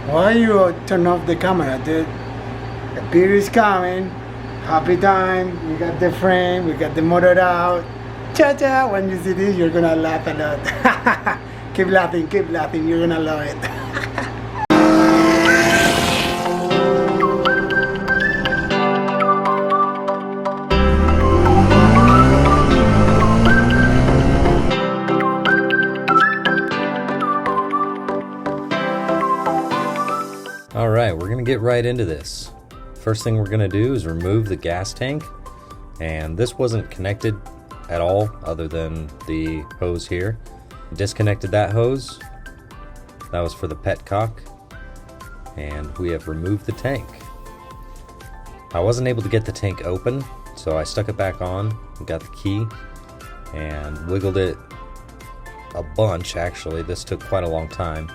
Why you turn off the camera, dude? The beer is coming. Happy time. We got the frame. We got the motor out. Cha-cha. When you see this, you're gonna laugh a lot. Keep laughing. Keep laughing. You're gonna love it. Alright, we're going to get right into this. First thing we're going to do is remove the gas tank, and this wasn't connected at all other than the hose here. Disconnected that hose, that was for the petcock, and we have removed the tank. I wasn't able to get the tank open, so I stuck it back on, got the key, and wiggled it a bunch actually. This took quite a long time.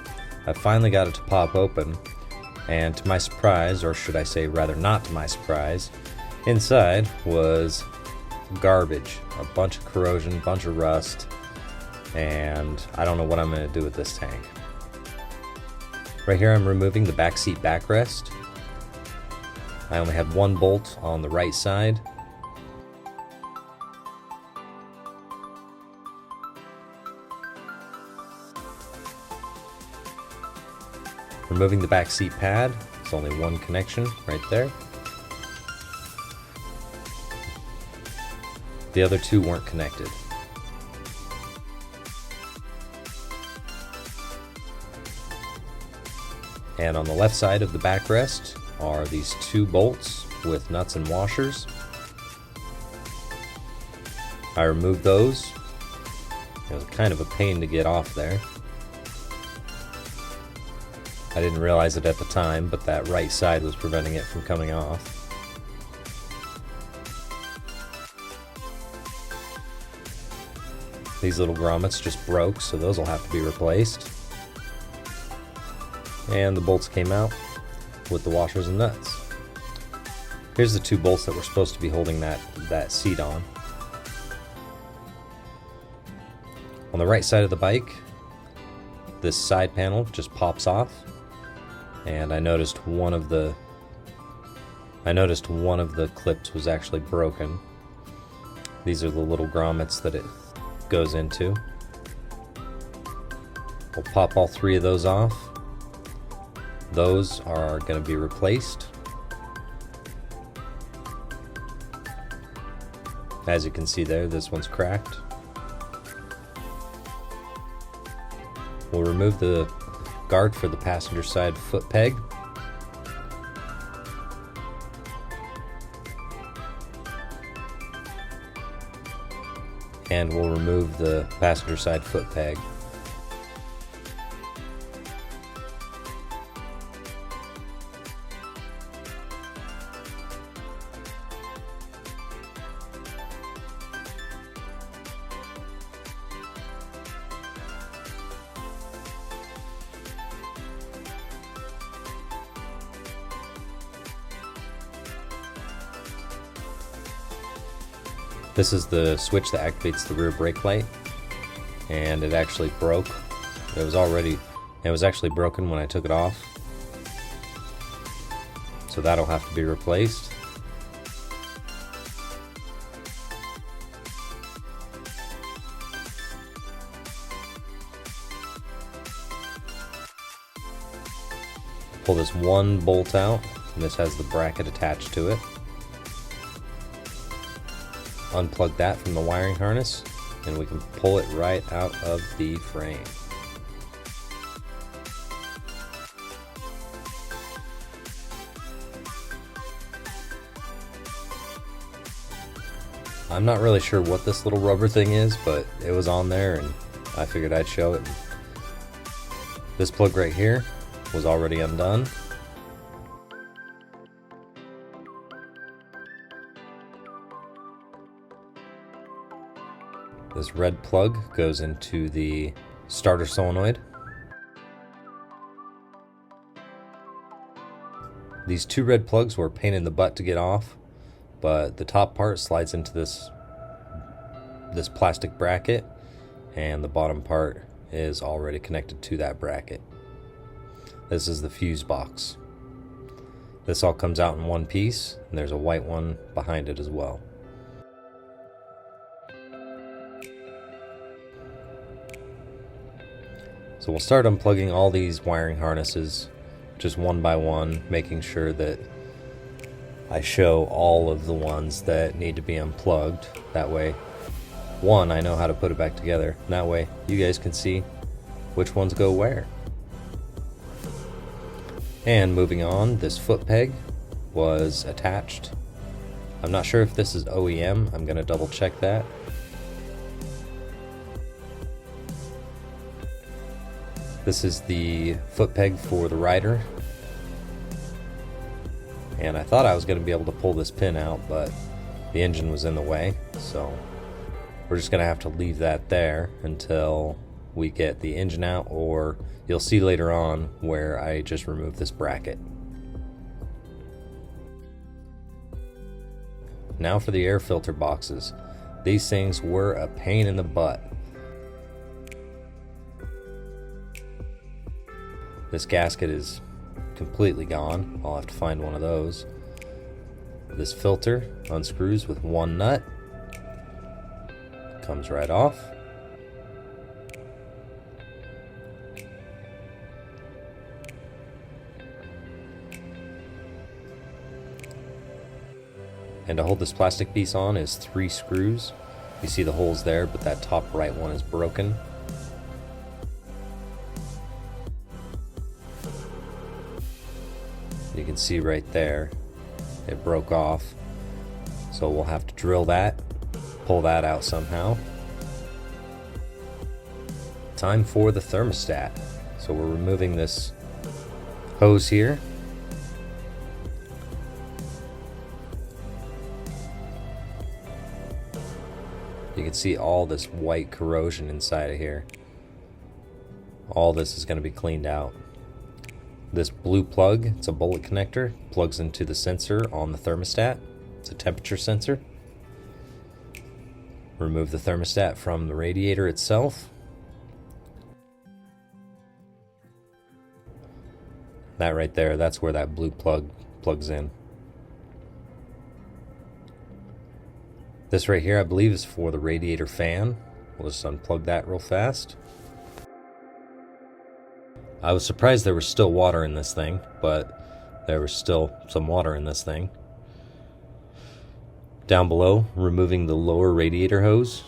I finally got it to pop open. And to my surprise, or should I say rather not to my surprise, inside was garbage, a bunch of corrosion, a bunch of rust, and I don't know what I'm going to do with this tank. Right here I'm removing the backseat backrest. I only had one bolt on the right side. Removing the back seat pad, it's only one connection right there. The other two weren't connected. And on the left side of the backrest are these two bolts with nuts and washers. I removed those. It was kind of a pain to get off there. I didn't realize it at the time, but that right side was preventing it from coming off. These little grommets just broke, so those will have to be replaced. And the bolts came out with the washers and nuts. Here's the two bolts that were supposed to be holding that seat on. On the right side of the bike, this side panel just pops off. And I noticed one of the clips was actually broken. These are the little grommets that it goes into. We'll pop all three of those off. Those are going to be replaced. As you can see there, this one's cracked. We'll remove the guard for the passenger side foot peg. And we'll remove the passenger side foot peg. This is the switch that activates the rear brake light, and it actually broke. It was actually broken when I took it off, so that'll have to be replaced. Pull this one bolt out, and this has the bracket attached to it. Unplug that from the wiring harness, and we can pull it right out of the frame. I'm not really sure what this little rubber thing is, but it was on there and I figured I'd show it. This plug right here was already undone. This red plug goes into the starter solenoid. These two red plugs were a pain in the butt to get off, but the top part slides into this plastic bracket, and the bottom part is already connected to that bracket. This is the fuse box. This all comes out in one piece, and there's a white one behind it as well. So we'll start unplugging all these wiring harnesses just one by one, making sure that I show all of the ones that need to be unplugged. That way, one, I know how to put it back together. And that way, you guys can see which ones go where. And moving on, this foot peg was attached. I'm not sure if this is OEM. I'm gonna double check that. This is the foot peg for the rider. And I thought I was going to be able to pull this pin out, but the engine was in the way, so we're just going to have to leave that there until we get the engine out, or you'll see later on where I just remove this bracket. Now for the air filter boxes. These things were a pain in the butt. This gasket is completely gone. I'll have to find one of those. This filter unscrews with one nut. Comes right off. And to hold this plastic piece on is 3 screws. You see the holes there, but that top right one is broken. You can see right there, it broke off. So we'll have to drill that, pull that out somehow. Time for the thermostat. So we're removing this hose here. You can see all this white corrosion inside of here. All this is going to be cleaned out. This blue plug, it's a bullet connector, plugs into the sensor on the thermostat. It's a temperature sensor. Remove the thermostat from the radiator itself. That right there, that's where that blue plug plugs in. This right here, I believe, is for the radiator fan. We'll just unplug that real fast. I was surprised there was still water in this thing, but there was still some water in this thing. Down below, removing the lower radiator hose.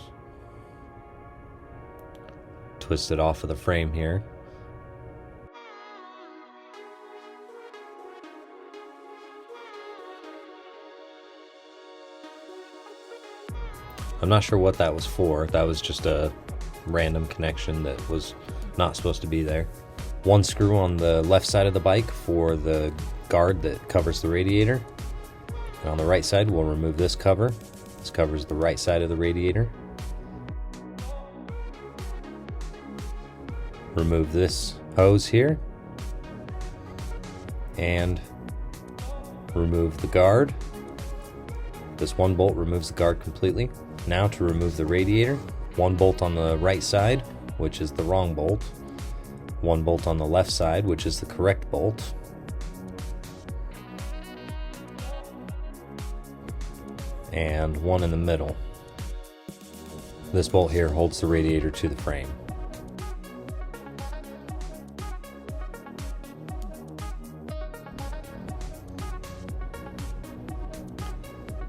Twist it off of the frame here. I'm not sure what that was for. That was just a random connection that was not supposed to be there. One screw on the left side of the bike for the guard that covers the radiator. And on the right side, we'll remove this cover. This covers the right side of the radiator. Remove this hose here. And remove the guard. This one bolt removes the guard completely. Now to remove the radiator, one bolt on the right side, which is the wrong bolt. One bolt on the left side, which is the correct bolt. And one in the middle. This bolt here holds the radiator to the frame.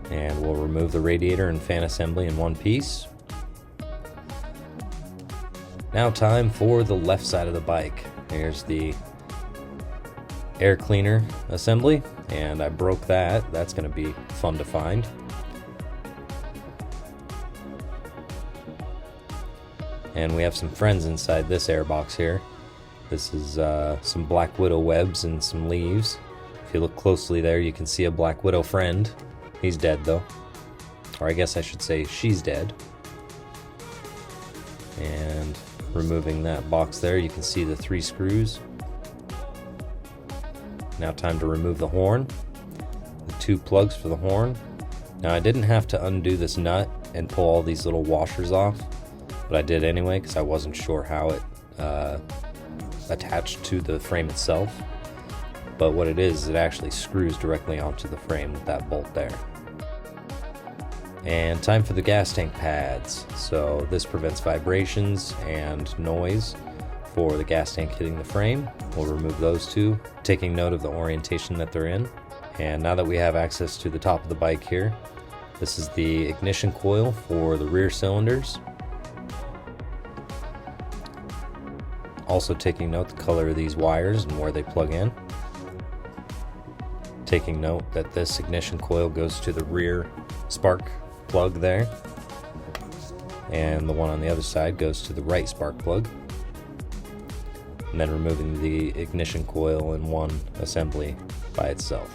And we'll remove the radiator and fan assembly in one piece. Now time for the left side of the bike. Here's the air cleaner assembly, and I broke that. That's going to be fun to find. And we have some friends inside this air box here. This is some Black Widow webs and some leaves. If you look closely there, you can see a Black Widow friend. He's dead though. Or I guess I should say she's dead. And removing that box there, you can see the 3 screws. Now time to remove the horn. The 2 plugs for the horn. Now I didn't have to undo this nut and pull all these little washers off, but I did anyway because I wasn't sure how it attached to the frame itself, but what it is, it actually screws directly onto the frame with that bolt there. And time for the gas tank pads. So this prevents vibrations and noise for the gas tank hitting the frame. We'll remove those two, taking note of the orientation that they're in. And now that we have access to the top of the bike here, this is the ignition coil for the rear cylinders. Also taking note the color of these wires and where they plug in. Taking note that this ignition coil goes to the rear spark plug there, and the one on the other side goes to the right spark plug. And then removing the ignition coil in one assembly by itself.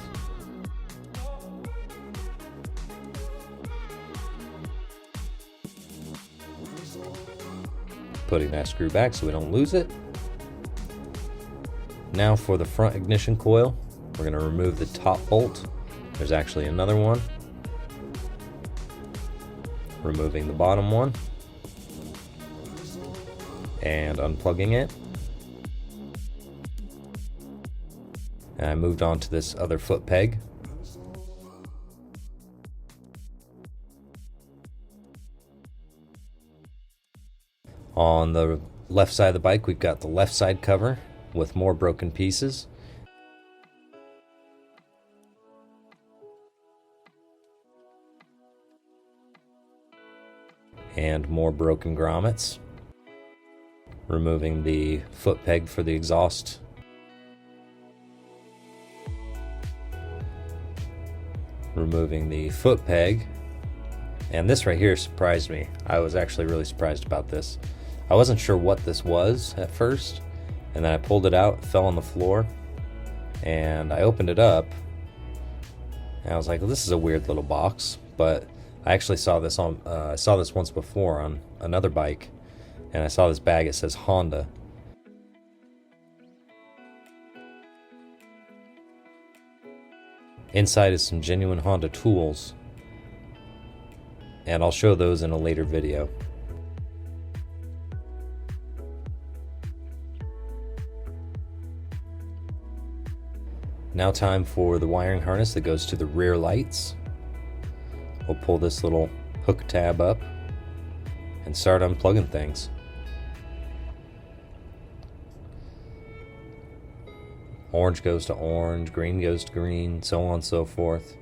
Putting that screw back so we don't lose it. Now for the front ignition coil, we're going to remove the top bolt. There's actually another one. Removing the bottom one and unplugging it. And I moved on to this other foot peg. On the left side of the bike, we've got the left side cover with more broken pieces. And more broken grommets. Removing the foot peg for the exhaust. Removing the foot peg. And this right here surprised me. I was actually really surprised about this. I wasn't sure what this was at first, and then I pulled it out, it fell on the floor, and I opened it up, and I was like, well, this is a weird little box, but I actually saw this on, I saw this once before on another bike, and I saw this bag, it says Honda. Inside is some genuine Honda tools, and I'll show those in a later video. Now time for the wiring harness that goes to the rear lights. We'll pull this little hook tab up and start unplugging things. Orange goes to orange, green goes to green, so on and so forth.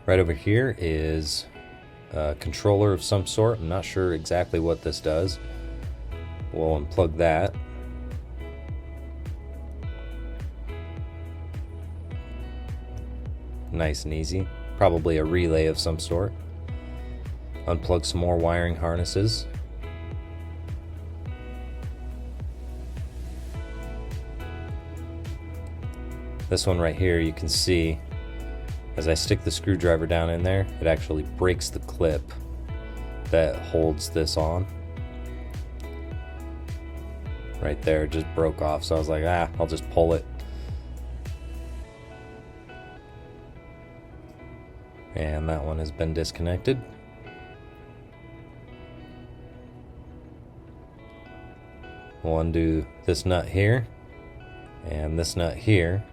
Right over here is a controller of some sort. I'm not sure exactly what this does. We'll unplug that. Nice and easy. Probably a relay of some sort. Unplug some more wiring harnesses. This one right here, you can see as I stick the screwdriver down in there, it actually breaks the clip that holds this on. Right there, it just broke off, so I was like, I'll just pull it. And that one has been disconnected. We'll undo this nut here and this nut here.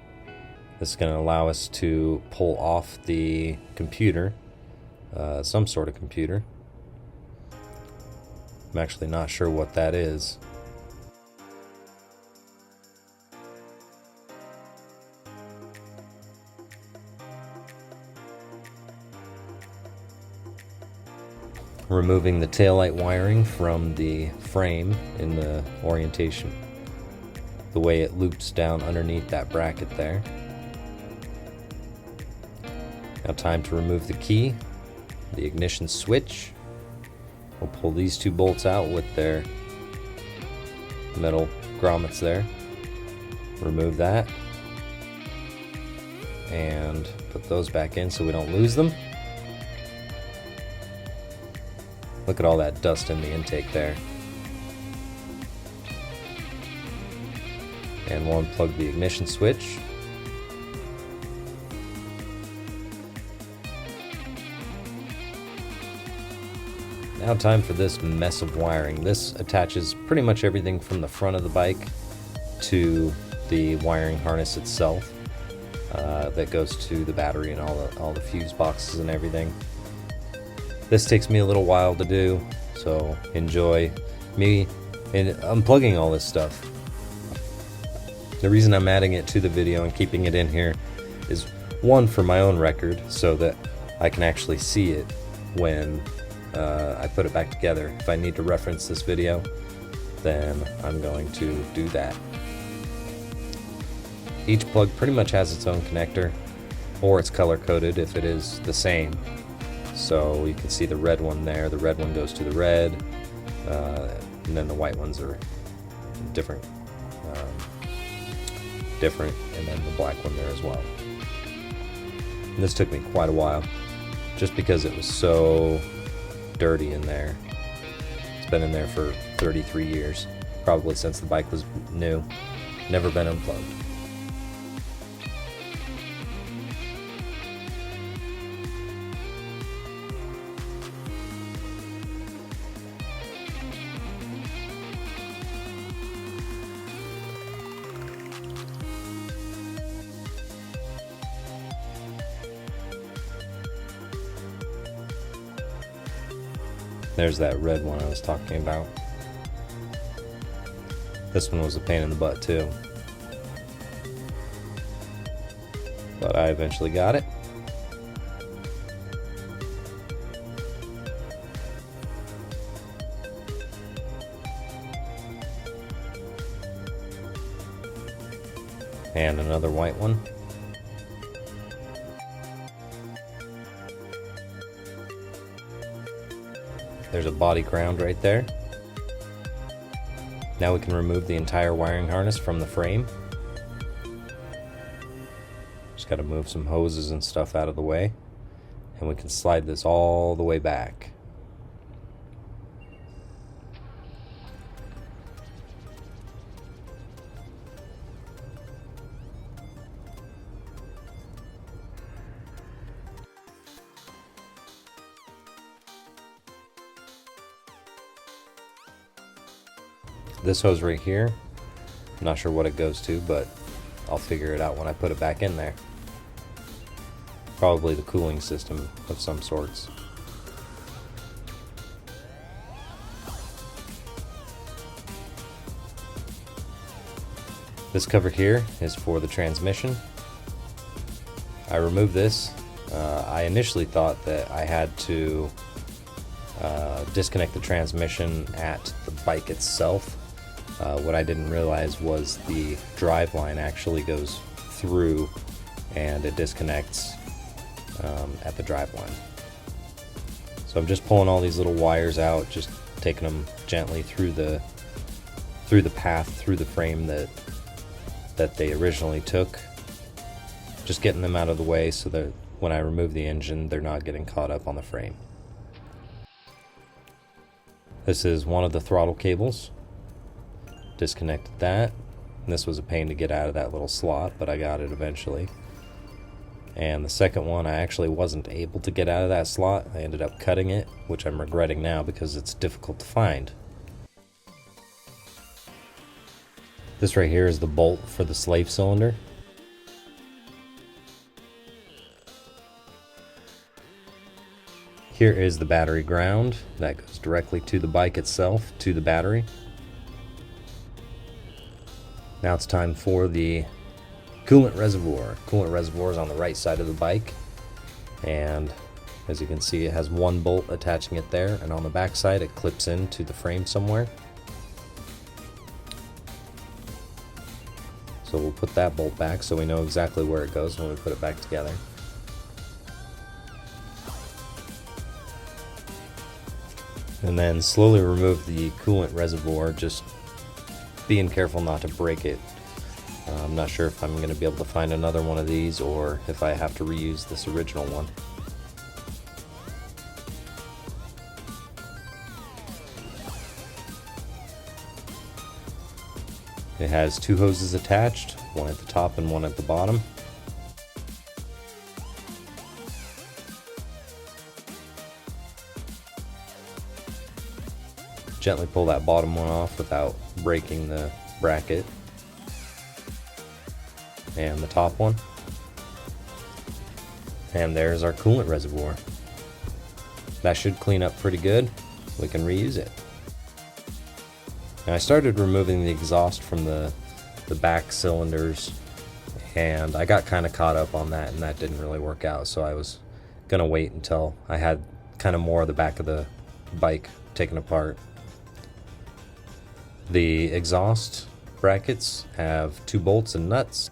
This is going to allow us to pull off the computer, some sort of computer. I'm actually not sure what that is. Removing the taillight wiring from the frame in the orientation, the way it loops down underneath that bracket there. Now time to remove the key, the ignition switch. We'll pull these two bolts out with their metal grommets there. Remove that. and put those back in so we don't lose them. Look at all that dust in the intake there. And we'll unplug the ignition switch. Now time for this mess of wiring. This attaches pretty much everything from the front of the bike to the wiring harness itself that goes to the battery and all the fuse boxes and everything. This takes me a little while to do, so enjoy me unplugging all this stuff. The reason I'm adding it to the video and keeping it in here is one, for my own record, so that I can actually see it when I put it back together. If I need to reference this video, then I'm going to do that. Each plug pretty much has its own connector, or it's color coded if it is the same. So you can see the red one there. The red one goes to the red, and then the white ones are different, and then the black one there as well. And this took me quite a while, just because it was so dirty in there. It's been in there for 33 years, probably since the bike was new. Never been unplugged. There's that red one I was talking about. This one was a pain in the butt too, but I eventually got it. And another white one. There's a body ground right there. Now we can remove the entire wiring harness from the frame. Just got to move some hoses and stuff out of the way, and we can slide this all the way back. This hose right here, I'm not sure what it goes to, but I'll figure it out when I put it back in there. Probably the cooling system of some sorts. This cover here is for the transmission. I removed this. I initially thought that I had to disconnect the transmission at the bike itself. What I didn't realize was the drive line actually goes through and it disconnects at the drive line. So I'm just pulling all these little wires out, just taking them gently through the path, through the frame that they originally took. Just getting them out of the way so that when I remove the engine, they're not getting caught up on the frame. This is one of the throttle cables. Disconnected that. And this was a pain to get out of that little slot, but I got it eventually. And the second one, I actually wasn't able to get out of that slot. I ended up cutting it, which I'm regretting now because it's difficult to find. This right here is the bolt for the slave cylinder. Here is the battery ground that goes directly to the bike itself, to the battery. Now it's time for the coolant reservoir. Coolant reservoir is on the right side of the bike, and as you can see, it has one bolt attaching it there, and on the back side it clips into the frame somewhere. So we'll put that bolt back so we know exactly where it goes when we put it back together. And then slowly remove the coolant reservoir, just being careful not to break it. I'm not sure if I'm going to be able to find another one of these or if I have to reuse this original one. It has two hoses attached, one at the top and one at the bottom. Gently pull that bottom one off without breaking the bracket. And the top one. And there's our coolant reservoir. That should clean up pretty good. We can reuse it. Now I started removing the exhaust from the back cylinders, and I got kind of caught up on that, and that didn't really work out, so I was gonna wait until I had kind of more of the back of the bike taken apart. The exhaust brackets have 2 bolts and nuts,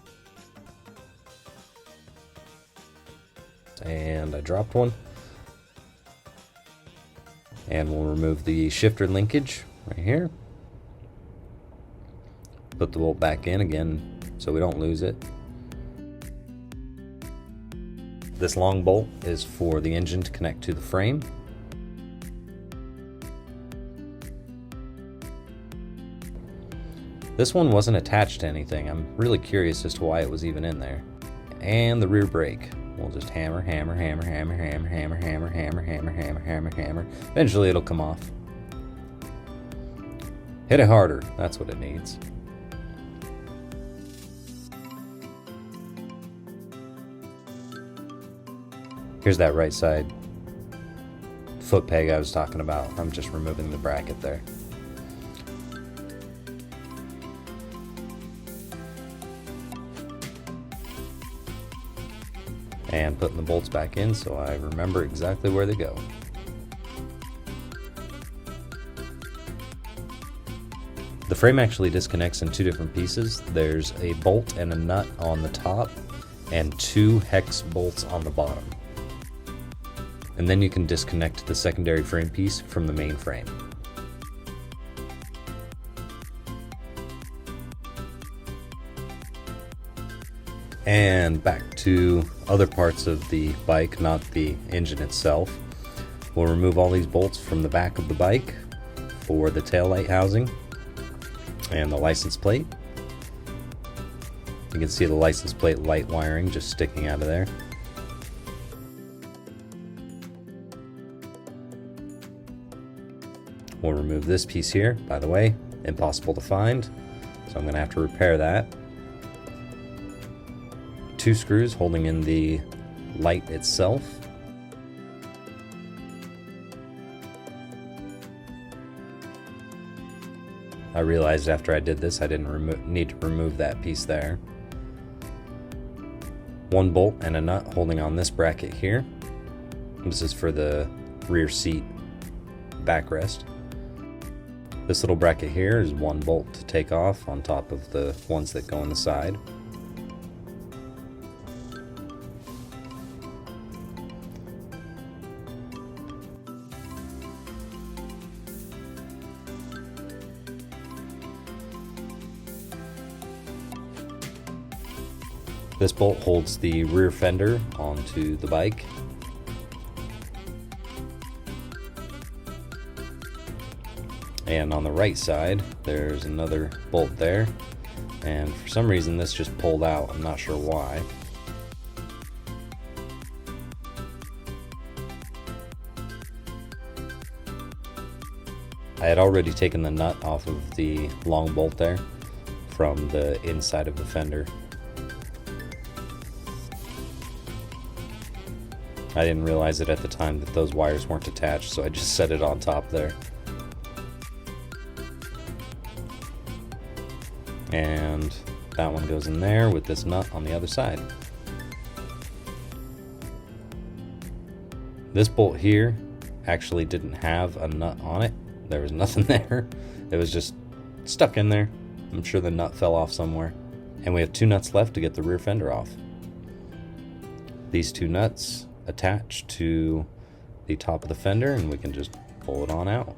and I dropped one. And we'll remove the shifter linkage right here. Put the bolt back in again so we don't lose it. This long bolt is for the engine to connect to the frame. This one wasn't attached to anything. I'm really curious as to why it was even in there. And the rear brake. We'll just hammer, hammer, hammer, hammer, hammer, hammer, hammer, hammer, hammer, hammer, hammer, hammer. Eventually it'll come off. Hit it harder, that's what it needs. Here's that right side foot peg I was talking about. I'm just removing the bracket there. And putting the bolts back in so I remember exactly where they go. The frame actually disconnects in 2 different pieces. There's a bolt and a nut on the top and 2 hex bolts on the bottom. And then you can disconnect the secondary frame piece from the main frame. And back to other parts of the bike, not the engine itself. We'll remove all these bolts from the back of the bike for the taillight housing and the license plate. You can see the license plate light wiring just sticking out of there. We'll remove this piece here, by the way, impossible to find, so I'm going to have to repair that. 2 screws holding in the light itself. I realized after I did this I didn't need to remove that piece there. 1 bolt and a nut holding on this bracket here. This is for the rear seat backrest. This little bracket here is 1 bolt to take off on top of the ones that go on the side. This bolt holds the rear fender onto the bike. And on the right side, there's another bolt there. And for some reason this just pulled out, I'm not sure why. I had already taken the nut off of the long bolt there from the inside of the fender. I didn't realize it at the time that those wires weren't attached, so I just set it on top there. And that one goes in there with this nut on the other side. This bolt here actually didn't have a nut on it. There was nothing there. It was just stuck in there. I'm sure the nut fell off somewhere. And we have 2 nuts left to get the rear fender off. These 2 nuts attach to the top of the fender and we can just pull it on out.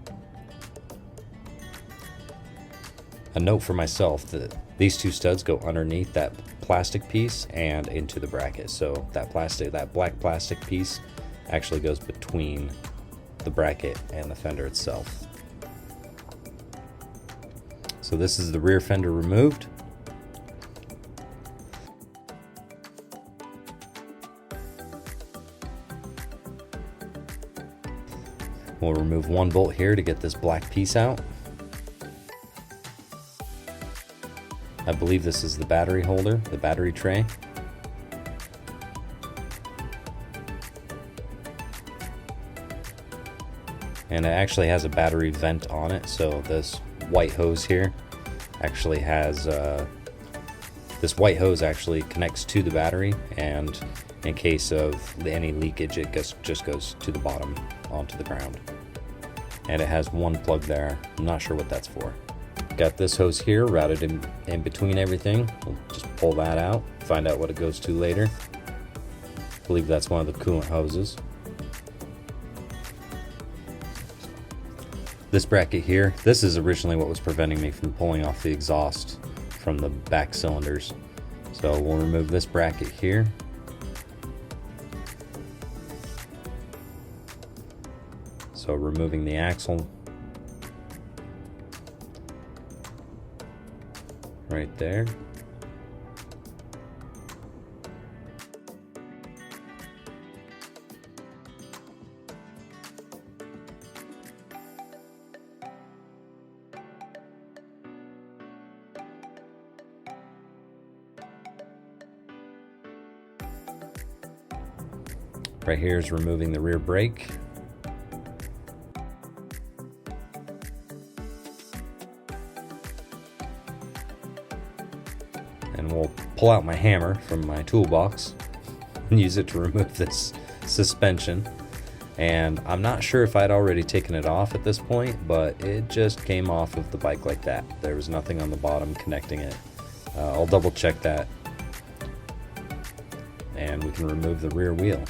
A note for myself that these two studs go underneath that plastic piece and into the bracket. So that black plastic piece actually goes between the bracket and the fender itself. So this is the rear fender removed. We'll remove one bolt here to get this black piece out. I believe this is the battery holder, the battery tray. And it actually has a battery vent on it, so this white hose here actually has, this white hose actually connects to the battery, and in case of any leakage it just goes to the bottom onto the ground. And it has one plug there. I'm not sure what that's for. Got this hose here routed in between everything. We'll just pull that out, find out what it goes to later. I believe that's one of the coolant hoses. This bracket here, this is originally what was preventing me from pulling off the exhaust from the back cylinders. So we'll remove this bracket here. So removing the axle right there. Right here is removing the rear brake. And we'll pull out my hammer from my toolbox and use it to remove this suspension. And I'm not sure if I'd already taken it off at this point, but it just came off of the bike like that. There was nothing on the bottom connecting it. I'll double check that. And we can remove the rear wheel.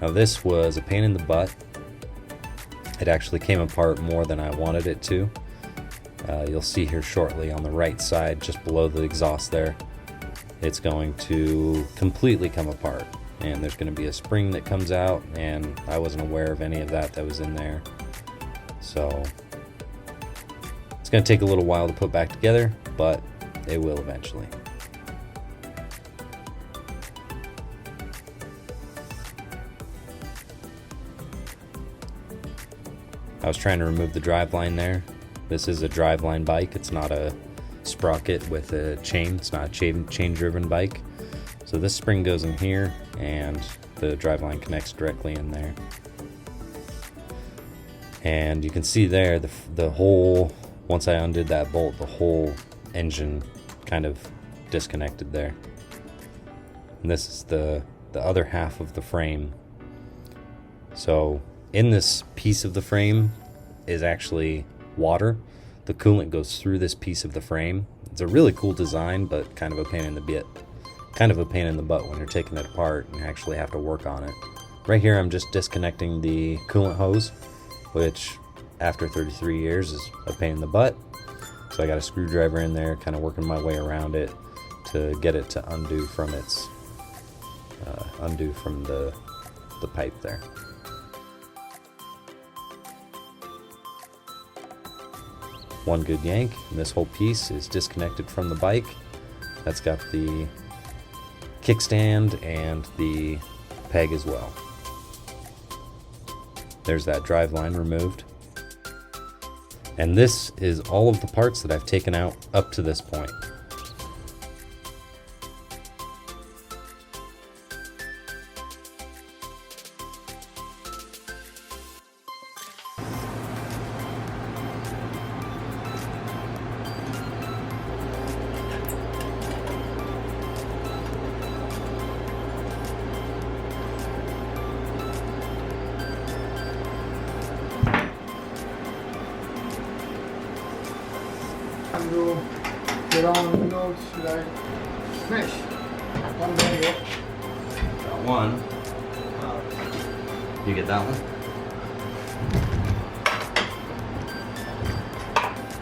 Now this was a pain in the butt. It actually came apart more than I wanted it to. You'll see here shortly on the right side, just below the exhaust there, it's going to completely come apart. And there's going to be a spring that comes out, and I wasn't aware of any of that was in there. So it's going to take a little while to put back together, but it will eventually. I was trying to remove the driveline there. This is a driveline bike. It's not a sprocket with a chain. It's not a chain-driven bike. So this spring goes in here, and the driveline connects directly in there. And you can see there the whole, once I undid that bolt, the whole engine kind of disconnected there. And this is the other half of the frame. So in this piece of the frame is actually water. The coolant goes through this piece of the frame. It's a really cool design, but kind of a pain in the butt when you're taking it apart and you actually have to work on it. Right here I'm just disconnecting the coolant hose, which after 33 years is a pain in the butt. So I got a screwdriver in there, kind of working my way around it to get it to undo from its the pipe there. One good yank, and this whole piece is disconnected from the bike. That's got the kickstand and the peg as well. There's that drive line removed. And this is all of the parts that I've taken out up to this point. Do your own notes like fish. One day, yeah. Got one. You get that one?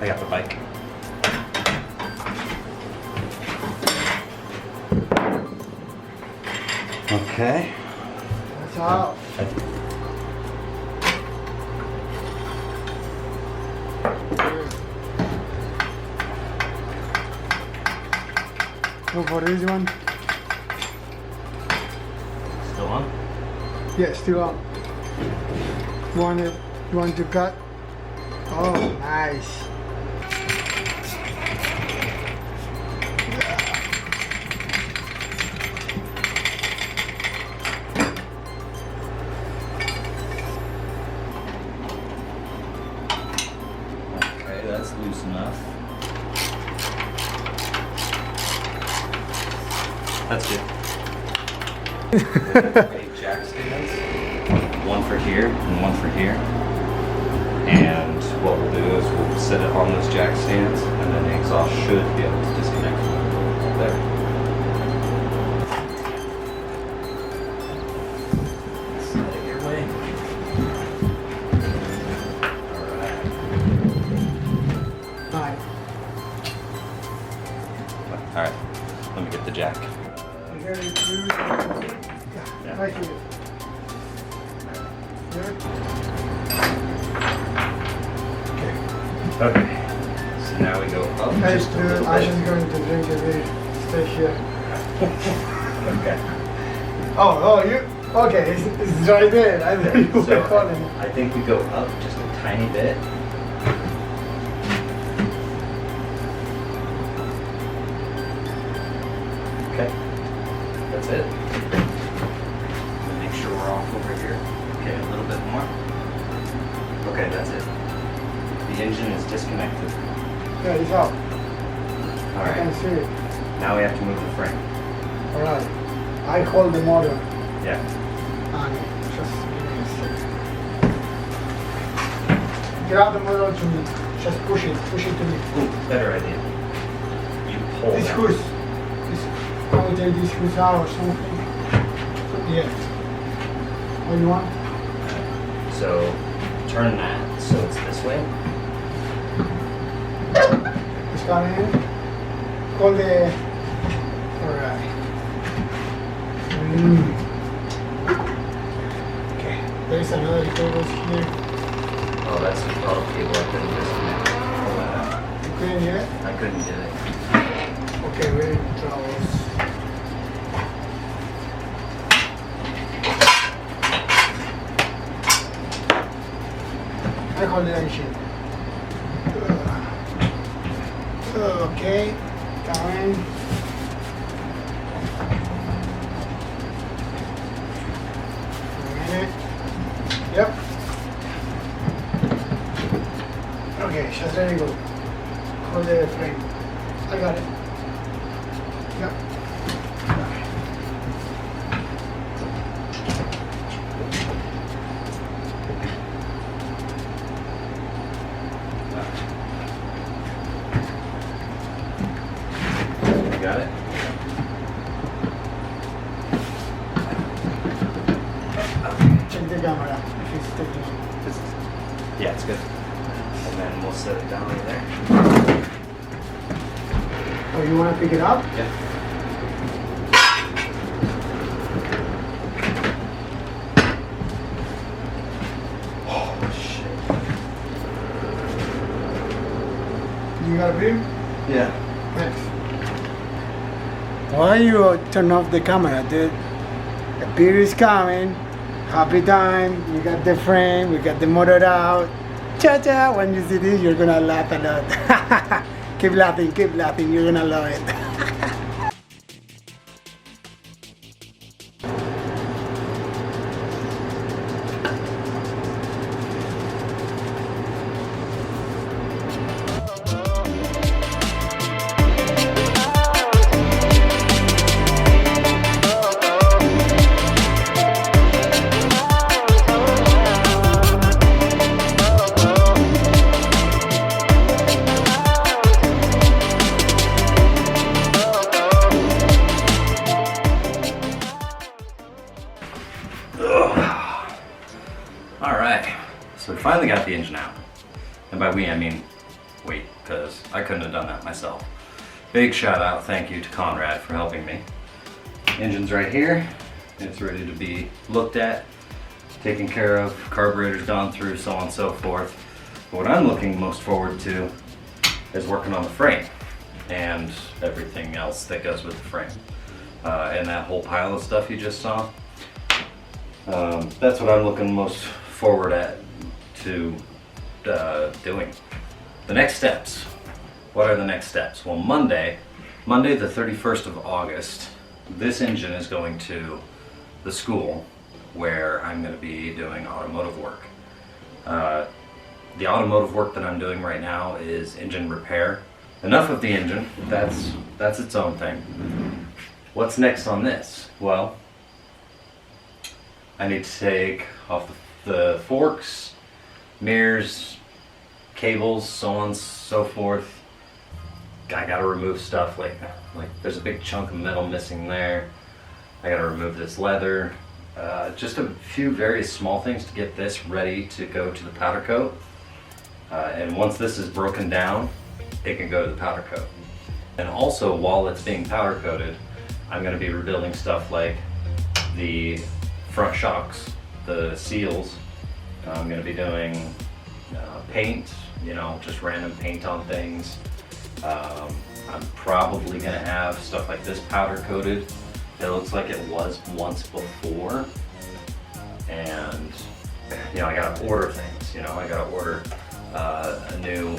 I got the bike. Okay. That's all. Go for this one. Still on? Yeah, still on. You want to cut? Oh, nice. Okay, that's loose enough. That's good. 8 jack stands, one for here and one for here. And what we'll do is we'll set it on those jack stands, and then the exhaust should be able to disconnect from there. Set it your way. Alright. Alright, let me get the jack. Yeah, right here. Good. Okay, so now we go up just a little I'm bit. just going to drink a bit. Stay here. Okay. Oh, you? Okay, it's right there. I think you were So calling. I think we go up just a tiny bit. Okay, that's it. Make sure we're off over here. Okay, a little bit more. Okay, that's it. The engine is disconnected. Yeah, it's out. All I can right, see it. now we have to move the frame. Alright. I hold the motor. Yeah. And just give me a second. Grab the motor to me. Just push it to me. Ooh, better idea. You pull This that. hose. I will take this hose out or something. Yeah. What do you want? So turn that so it's this way. It's coming in. Call the. Alright. Okay. There's another cable here. Oh, that's the throttle cable. I couldn't disconnect. Pull that out. You couldn't yet? I couldn't get it. Okay, we're in troubles. I hold the engine. Okay, coming. A minute. Yep. Okay, just let it go. Hold the frame. I got it. Yep. You got it? Check the camera if it's taking. Yeah, it's good. And then we'll set it down right there. Oh, you want to pick it up? Yeah. Oh, shit. You got a beam? Yeah. Thanks. Why you turn off the camera, dude? The beer is coming. Happy time. We got the frame. We got the motor out. Cha-cha. When you see this, you're gonna laugh a lot. Keep laughing. Keep laughing. You're gonna love it. Alright, so we finally got the engine out. And by we, I mean we, because I couldn't have done that myself. Big shout out, thank you to Conrad for helping me. Engine's right here. It's ready to be looked at, taken care of, carburetor's gone through, so on and so forth. But what I'm looking most forward to is working on the frame and everything else that goes with the frame. And that whole pile of stuff you just saw, that's what I'm looking most forward to doing. The next steps. What are the next steps? Well, Monday the 31st of August, this engine is going to the school where I'm going to be doing automotive work. The automotive work that I'm doing right now is engine repair. Enough of the engine, that's its own thing. What's next on this? Well, I need to take off the forks, mirrors, cables, so on and so forth. I gotta remove stuff like there's a big chunk of metal missing there. I gotta remove this leather. Just a few very small things to get this ready to go to the powder coat. And once this is broken down, it can go to the powder coat. And also, while it's being powder coated, I'm gonna be rebuilding stuff like the front shocks, the seals. I'm gonna be doing paint, just random paint on things. I'm probably gonna have stuff like this powder coated. It looks like it was once before. And I gotta order things, I gotta order a new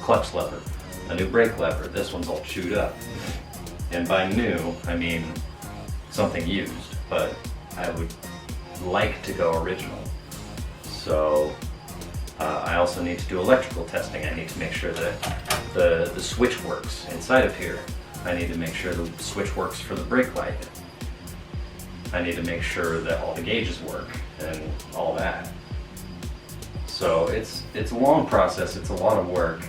clutch lever, a new brake lever. This one's all chewed up. And by new, I mean something used, but I would like to go original. So I also need to do electrical testing. I need to make sure that the switch works inside of here. I need to make sure the switch works for the brake light. I need to make sure that all the gauges work and all that. So it's a long process, it's a lot of work.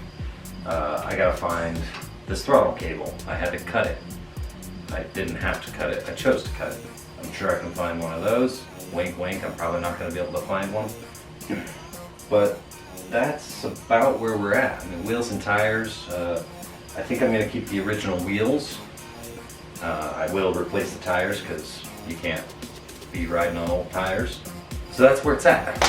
I gotta find this throttle cable. I had to cut it. I didn't have to cut it, I chose to cut it. I'm sure I can find one of those. Wink wink, I'm probably not gonna be able to find one. But that's about where we're at. I mean, wheels and tires, I think I'm gonna keep the original wheels. I will replace the tires because you can't be riding on old tires. So that's where it's at.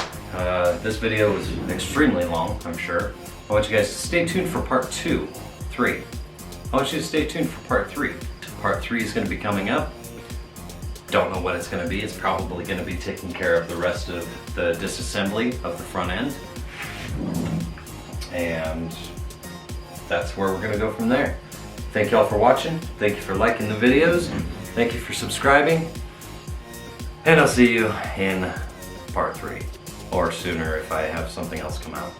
This video was extremely long, I'm sure. I want you guys to stay tuned for part 2, 3. I want you to stay tuned for part 3. Part 3 is gonna be coming up. Don't know what it's gonna be. It's probably gonna be taking care of the rest of the disassembly of the front end. And that's where we're gonna go from there. Thank y'all for watching. Thank you for liking the videos. Thank you for subscribing. And I'll see you in part 3. Or sooner if I have something else come out.